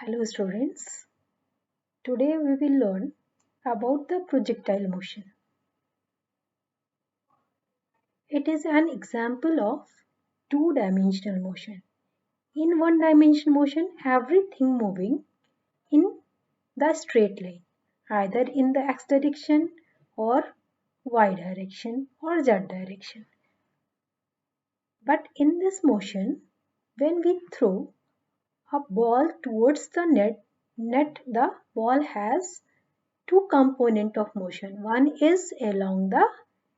Hello students, today we will learn about the projectile motion. It is an example of two-dimensional motion. In one-dimensional motion, everything moving in the straight line, either in the x direction or y direction or z direction. But in this motion, when we throw a ball towards the net the ball has two component of motion. One is along the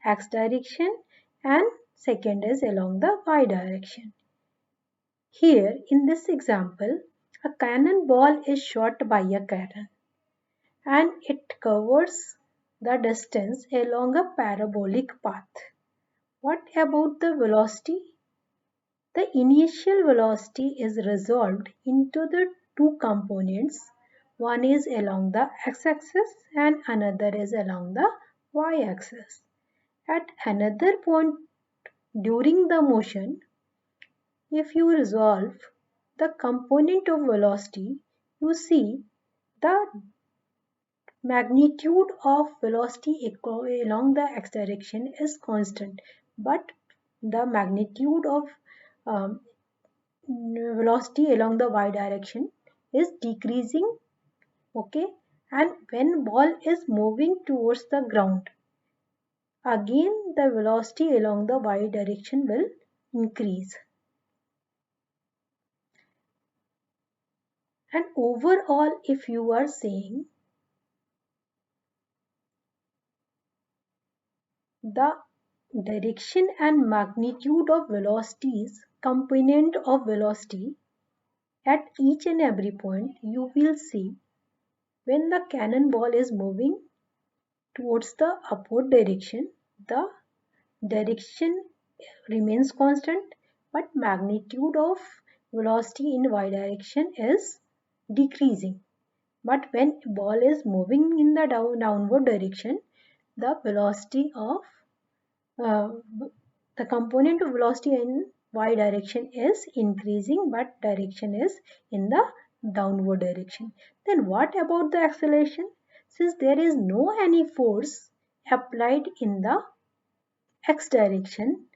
x direction and second is along the y direction. Here in this example, a cannonball is shot by a cannon and it covers the distance along a parabolic path. What about the velocity? The initial velocity is resolved into the two components. One is along the x-axis and another is along the y-axis. At another point during the motion, if you resolve the component of velocity, you see the magnitude of velocity along the x direction is constant, but the magnitude of um, velocity along the y direction is decreasing, okay, and when ball is moving towards the ground, again the velocity along the y direction will increase. And overall, if you are saying the direction and magnitude of velocities, component of velocity at each and every point, you will see when the cannonball is moving towards the upward direction, the direction remains constant, but magnitude of velocity in y direction is decreasing. But when ball is moving in the downward direction, the velocity of uh, the component of velocity in y direction is increasing, but direction is in the downward direction. Then what about the acceleration? Since there is no any force applied in the x direction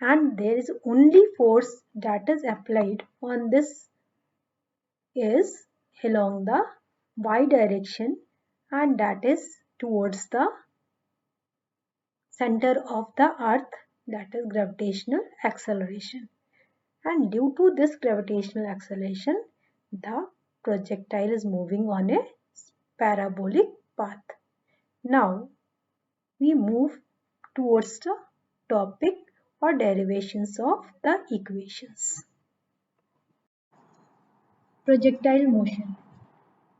and there is only force that is applied on this is along the y direction and that is towards the center of the earth, that is gravitational acceleration. And due to this gravitational acceleration, the projectile is moving on a parabolic path. Now we move towards the topic or derivations of the equations. Projectile motion.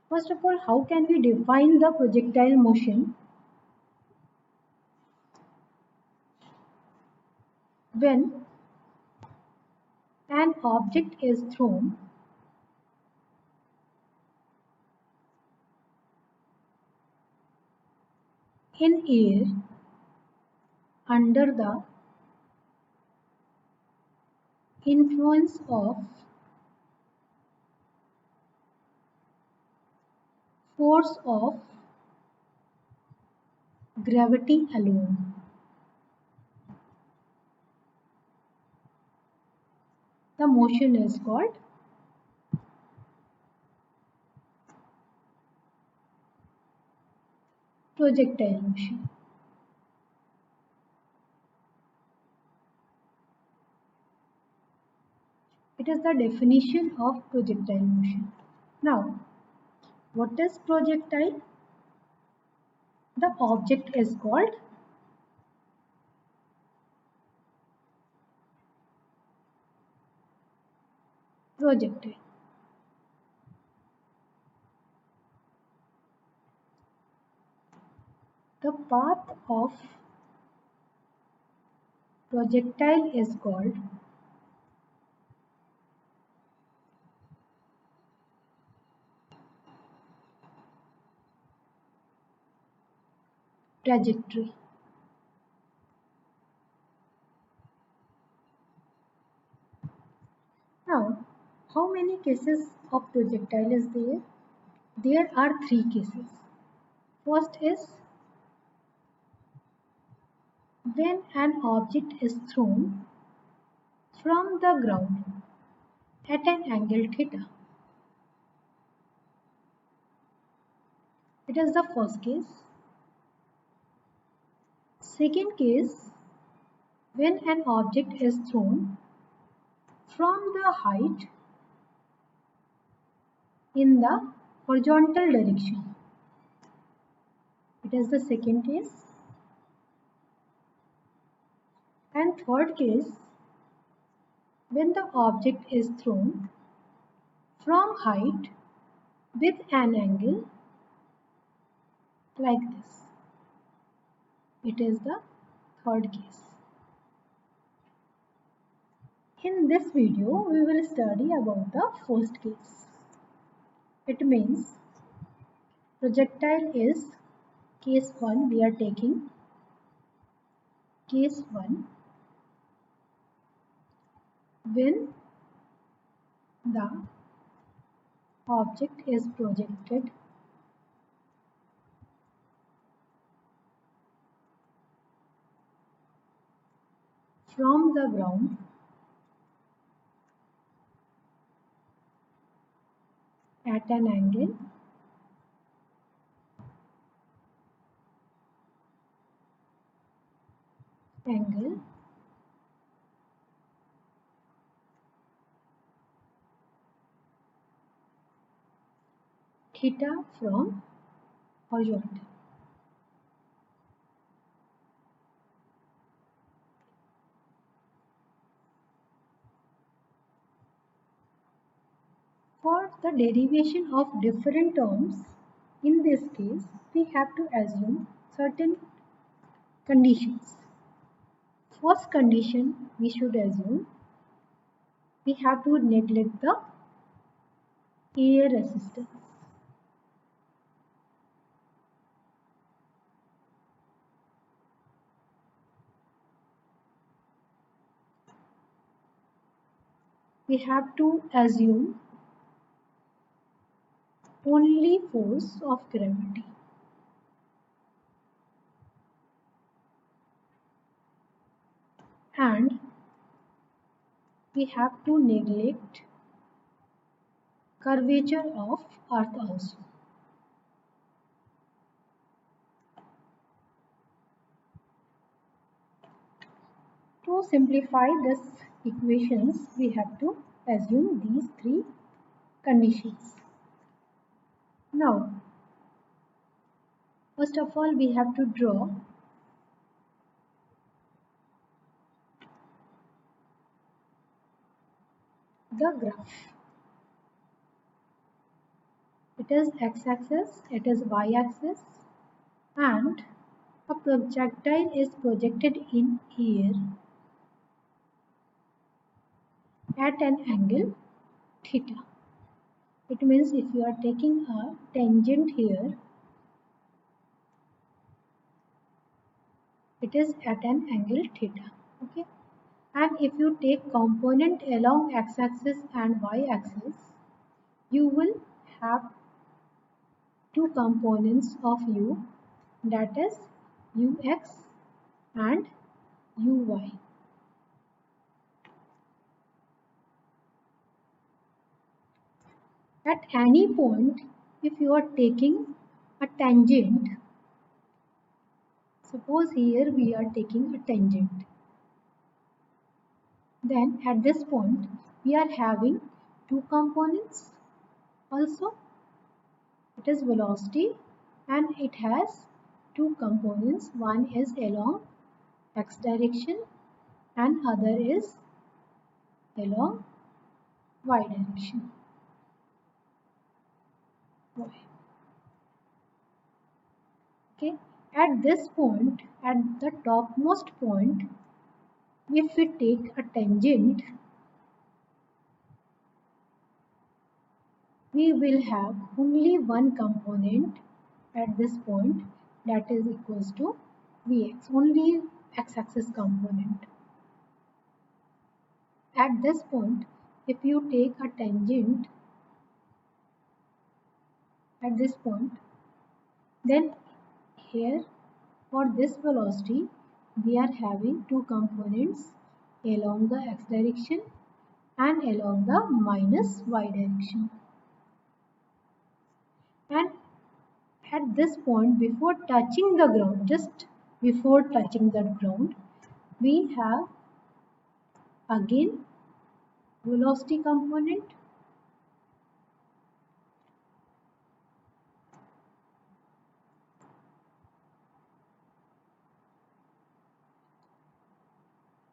First of all, how can we define the projectile motion? When an object is thrown in air under the influence of force of gravity alone. The motion is called projectile motion. It is the definition of projectile motion. Now, what is projectile? The object is called projectile. The path of projectile is called trajectory. Now, How many cases of projectile is there? There are three cases. First is when an object is thrown from the ground at an angle theta. It is the first case. Second case, when an object is thrown from the height in the horizontal direction. It is the second case. And third case, when the object is thrown from height with an angle like this. It is the third case. In this video, we will study about the first case. It means projectile is case 1. We are taking case 1 when the object is projected from the ground at an angle theta from horizontal. For the derivation of different terms, in this case, we have to assume certain conditions. First condition we should assume, we have to neglect the air resistance. We have to assume only force of gravity. And we have to neglect curvature of earth also. To simplify this equations, we have to assume these three conditions. Now, first of all, we have to draw the graph. It is x-axis, it is y-axis, and a projectile is projected in air at an angle theta. It means if you are taking a tangent here, it is at an angle theta. Okay. And if you take component along x-axis and y-axis, you will have two components of u, that is ux and uy. At any point, if you are taking a tangent, suppose here we are taking a tangent, then at this point we are having two components. Also, it is velocity and it has two components. One is along x direction and other is along y direction. Okay, at this point, at the topmost point, if we take a tangent, we will have only one component at this point, that is equals to Vx, only x-axis component. At this point, if you take a tangent at this point, then here for this velocity we are having two components along the x direction and along the minus y direction. And at this point, before touching the ground, just before touching the ground, we have again velocity component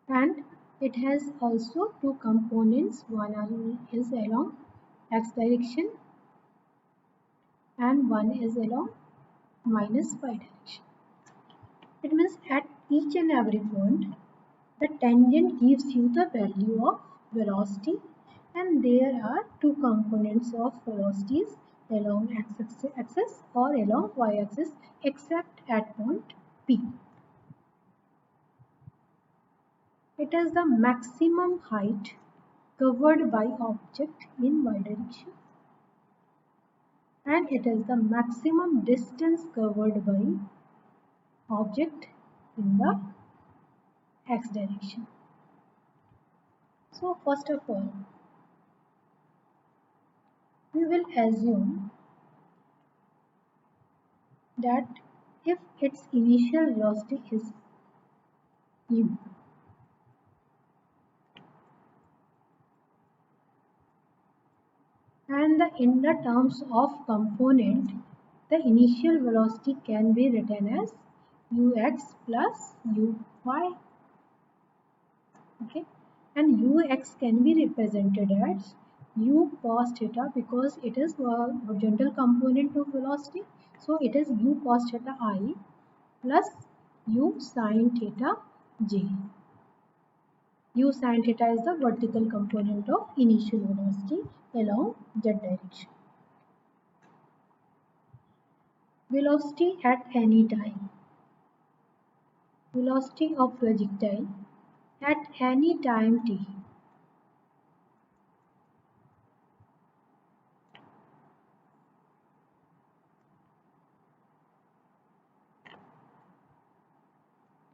and it has also two components. One is along x direction and one is along minus y direction. It means at each and every point, the tangent gives you the value of velocity, and there are two components of velocities along x-axis or along y-axis except at point P. It is the maximum height covered by object in y direction, and it is the maximum distance covered by object in the x direction. So first of all, we will assume that if its initial velocity is u, and in the terms of component, the initial velocity can be written as ux plus uy. Okay, and ux can be represented as u cos theta because it is a horizontal component of velocity. So it is u cos theta I plus u sin theta j. U sin theta is the vertical component of initial velocity along z direction. Velocity at any time. Velocity of projectile at any time t.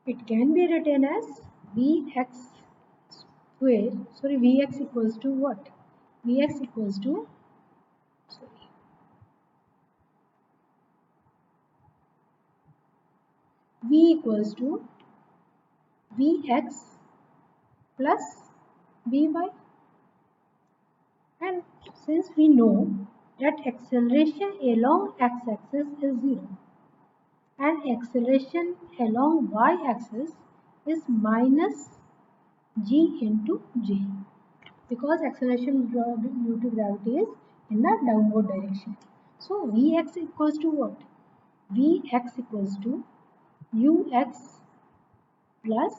It can be written as Vx square, Vx equals to what? Vx equals to, V equals to Vx plus Vy. And since we know that acceleration along x-axis is 0 and acceleration along y-axis is minus g into j, because acceleration due to gravity is in the downward direction. So Vx equals to what? Vx equals to ux plus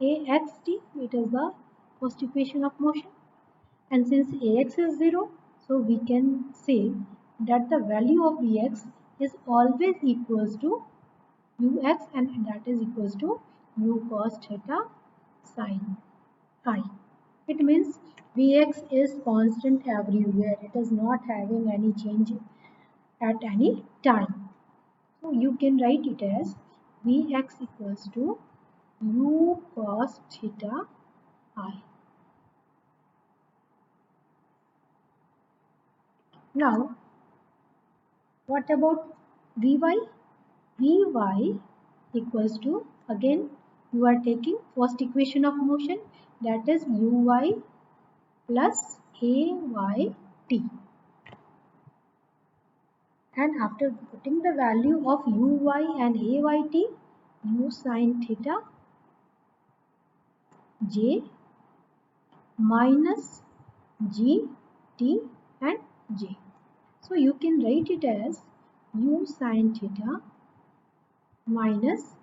axt, it is the first equation of motion. And since ax is 0, so we can say that the value of Vx is always equals to ux, and that is equals to u cos theta sin I. It means Vx is constant everywhere. It is not having any change at any time. So you can write it as Vx equals to u cos theta I. Now, what about Vy? Vy equals to, again you are taking first equation of motion, that is uy plus ayt. And after putting the value of uy and ayt, u sin theta j minus g, t and j. So you can write it as u sin theta minus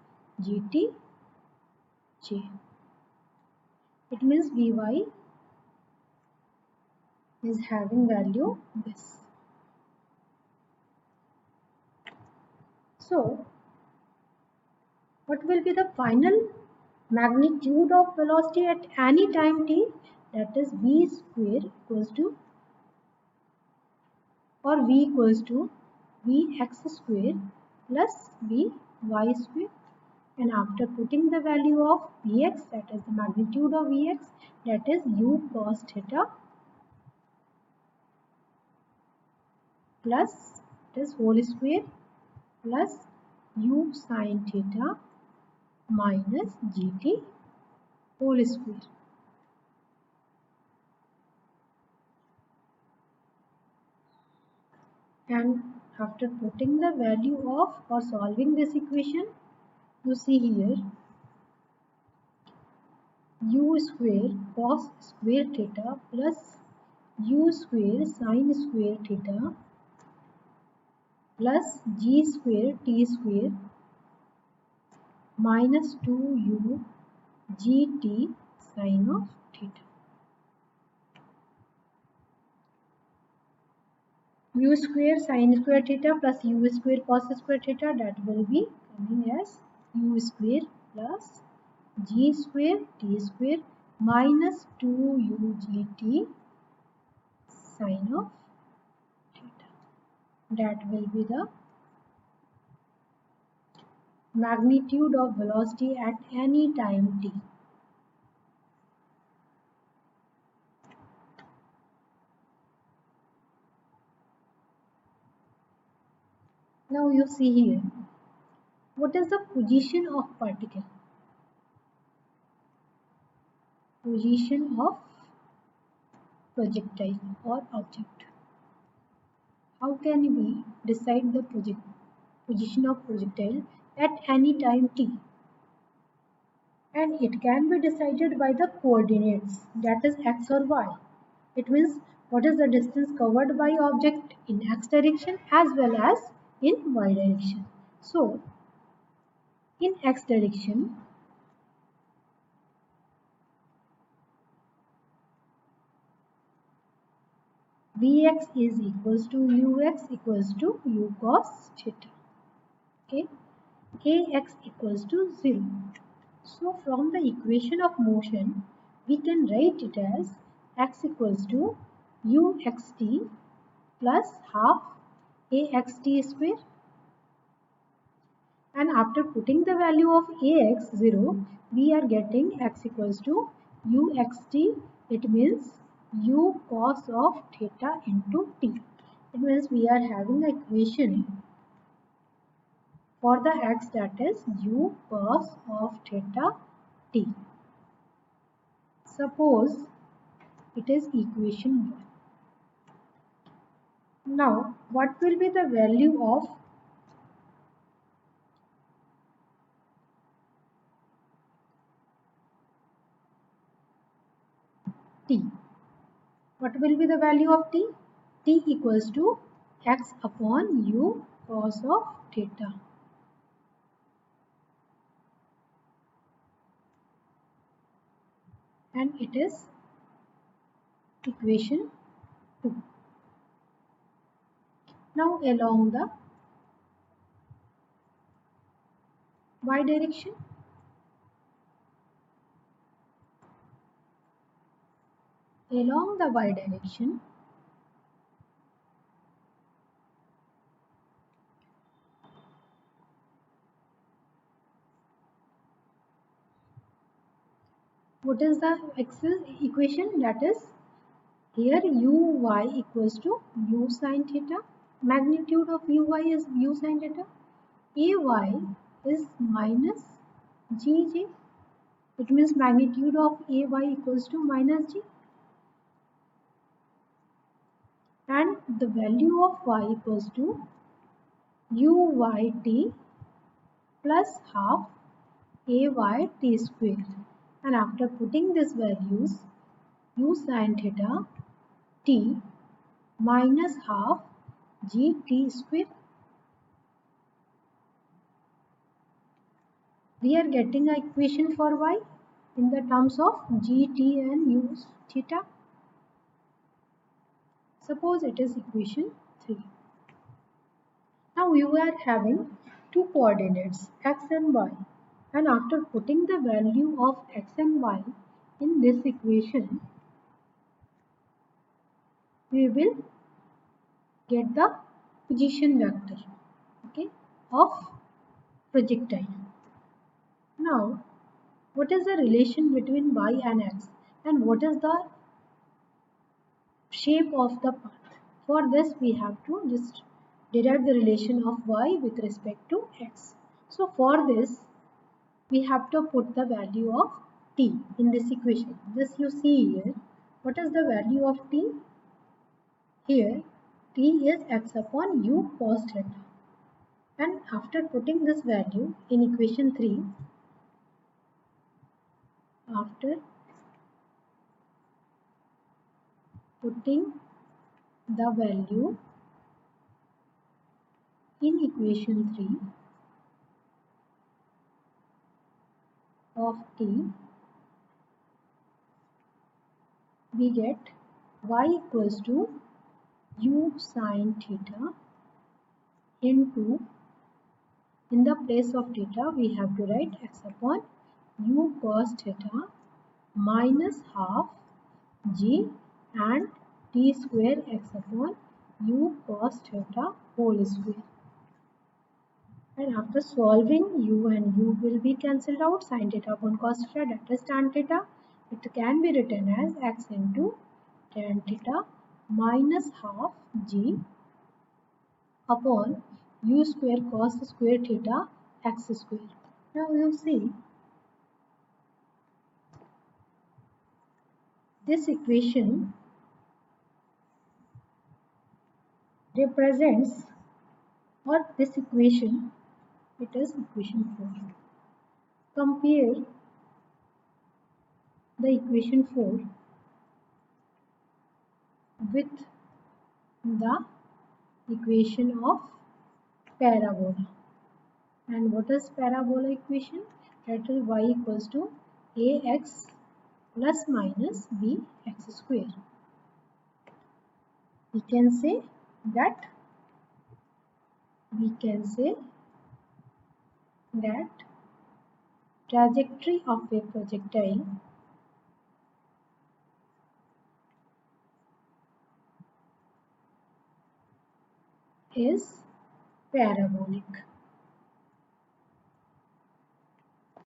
gt j. It means Vy is having value this. So what will be the final magnitude of velocity at any time t? that is v square equals to or v equals to vx square plus vy square, and after putting the value of vx, that is the magnitude of vx, that is u cos theta plus this whole square plus u sin theta minus gt whole square. And after putting the value of or solving this equation, you see here u square cos square theta plus u square sin square theta plus g square t square minus 2u gt sin of theta. U square sin square theta plus u square cos square theta, that will be coming as u square plus g square t square minus 2u gt sin of theta. That will be the magnitude of velocity at any time t. Now you see here, what is the position of particle? Position of projectile or object. How can we decide the position of projectile at any time t? And it can be decided by the coordinates, that is x or y. It means what is the distance covered by object in x direction as well as in y direction. So in x direction, Vx is equals to Ux equals to U cos theta. Okay, Ax equals to 0. So from the equation of motion, we can write it as x equals to Uxt plus half Axt square. And after putting the value of Ax 0, we are getting x equals to Uxt. It means U cos of theta into t. It means we are having the equation for the x, that is U cos of theta t. Suppose it is equation 1. Now, what will be the value of t? What will be the value of t? T equals to x upon u cos of theta. And it is equation 2. Now along the y direction, what is the equation? That is here uy equals to u sin theta. Magnitude of uy is u sin theta. Ay is minus gj. It means magnitude of ay equals to minus g. And the value of y equals to uyt plus half ayt square. And after putting these values, u sin theta t minus half gt square, we are getting an equation for y in the terms of gt and u theta. Suppose it is equation 3. Now you are having two coordinates x and y, and after putting the value of x and y in this equation, we will get the position vector, okay, of projectile. Now, what is the relation between y and x, and what is the shape of the path? For this, we have to just derive the relation of y with respect to x. So for this, we have to put the value of t in this equation. This you see here. What is the value of t? Here, t is x upon u cos theta. And after putting this value in equation 3, after putting the value in equation 3 of t, we get y equals to u sine theta into, in the place of theta we have to write x upon u cos theta minus half g and t square x upon u cos theta whole square. And after solving, u and u will be cancelled out. Sin theta upon cos theta, that is tan theta. It can be written as x into tan theta minus half g upon u square cos square theta x square. Now you see, this equation represents, or this equation, it is equation 4. Compare the equation 4 with the equation of parabola. And what is parabola equation? That is y equals to ax plus minus bx square. We can say that trajectory of a projectile is parabolic.